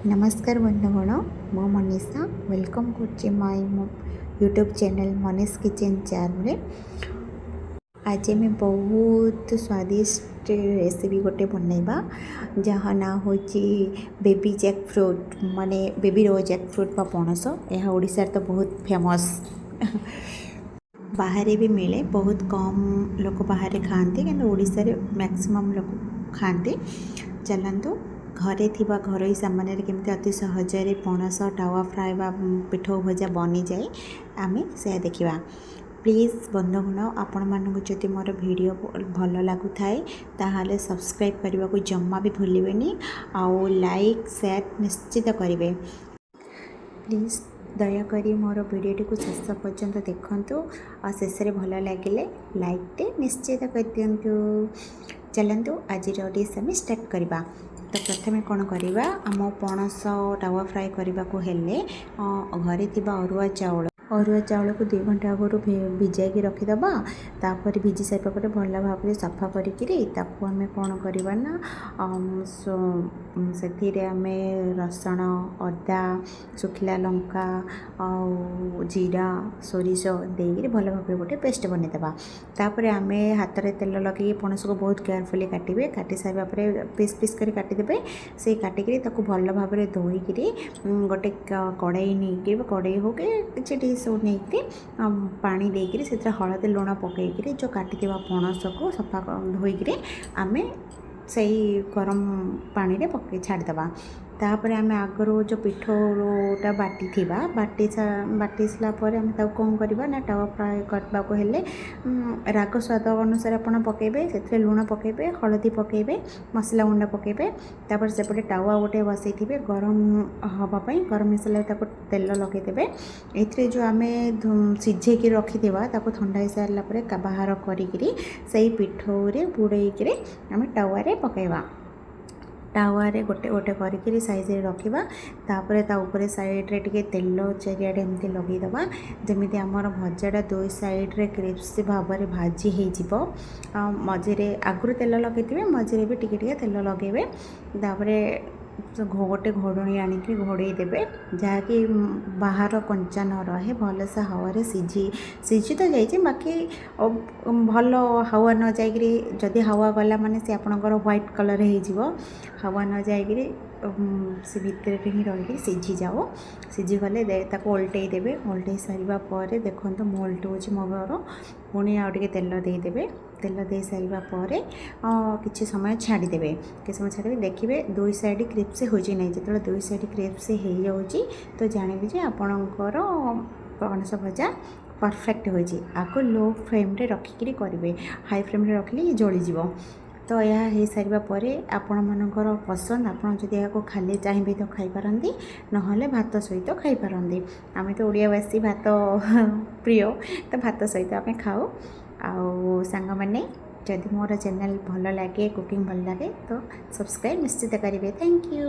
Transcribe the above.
नमस्कार बंधुगण मो मनीषा वेलकम कर my YouTube channel Manish kitchen channel. आज मैं बहुत स्वादिष्ट रेसिपी गोटे बनैबा जहाँ ना हो बेबी जैकफ्रूट माने बेबी रो जैकफ्रूट बा पणस। यह ओडिशा तो बहुत फेमस बाहर भी मिले, बहुत कम लोग बाहर खाते कि ओडिशा रे मैक्सिमम लोग खाते। चलतु घरे थिबा घरोई सामान केमती अति सहजरे पणस टावा फ्राए बा पिठो भजा बनी जाए आमे से देखिबा। प्लीज बंधुगण आपण मानक जदि मोर वीडियो भल लगु थाए ताहाले सब्सक्राइब करने को जम्मा भी भूलिबेनी आउ लाइक शेयर निश्चित करेंगे। प्लीज दयाकोरी मोर वीडियोटी को शेष पर्यंत देखंतु और शेष भल लगे लाइकटे निश्चित कर दिंतु। चलतु आज डिश आम स्टार्ट करवा। तो प्रथम कौन करवा आम पणस टावा फ्राए करने को हेले घरे थिबा अरुआ चाउल को 2 घंटा आगु भिजाई रखीदबा। तापर भिजी सारा पर भल भाव में सफा करके आम कौन करवा ना से आम रसुण अदा सुखिला लंका और जीरा सोरिष देकर भल भाव गोटे पेस्ट बनईदेवा। तापर आम हाथ में तेल लगे पणस को बहुत केयरफुली काटे काटी सारा पर पीस पीस कर काटिदेवे। से काटिक भल भाव में धोईक गोटे कड़ाई नहीं कड़ाई हो कि डिश नहीं पानी देकर से हलदी लुण पकईक जो काटी पणस को सफा धोईक आम से गरम पानी रे पके छाड़देवा। तापर आम आगरू जो पिठोटा बाटी सारा पर आम कौन करवा ना टावा फ्राए करने को हेले राग स्वाद अनुसार आप पकेबे से लुण पकेबे हलदी पकेबे मसला गुंड पकेबे। तापर सेपटे टावा गोटे बसई थे गरम हाँपाई गरम मसला तेल लगेदेवे। ये जो आम सीझे रखीदा ठंडा हो सारापर बाहर करी से पिठौरे बुड़े आम टावा पकेबा। टावारे गोटे गोटे करके साइज रखा। तापर ता साइड रे टिके तेल चारिआडे एमती लगेदबा जमी आमर भजाटा 2 साइड्रे क्रिस्पी भाव में भाजी हो। मझे आगु तेल लगे मझे भी टिके तेल लगे। तापर गोटे घोड़णी आणिक घोड़े देवे जहाँकि बाहर कंचा न रहे भल से हावा सीझी तो जाइए बाकी भल हावा न जाकरी जदि हावा गला माने से आपणकर व्हाइट कलर हो हावा न जाकरी से भितर ही रही सीझी जाओ। सीझीगले उल्टे देवे। उल्टे सारा पर देखो मु उल्टूँ मोर पुणी आगे तेल देदेवे। तेल दे सारापर किसी समय छाड़ीदेवे। किसी समय छाड़ी देखिए 2 साइड क्रिप्स हो ना जो 2 साइड क्रिप्स हो जाऊँगी तो जानवी आपणकर पणस भजा परफेक्ट हो। आगे लो फ्लेम रे रखिक करेंगे, हाई फ्लेम रे रखिले जलीज। तो यह हो सारा पर आपण मानकर पसंद आपड़ जदि खाली चाहिए तो खाईपारती ना भात सहित खाईपारती। आम तो ओडियावासी भात प्रिय तो भात सहित आम खाऊ। आउ सांग मैंने जदि मोर चैनल भल लगे कुकिंग भल लगे तो सब्सक्राइब निश्चित करेंगे। Thank you.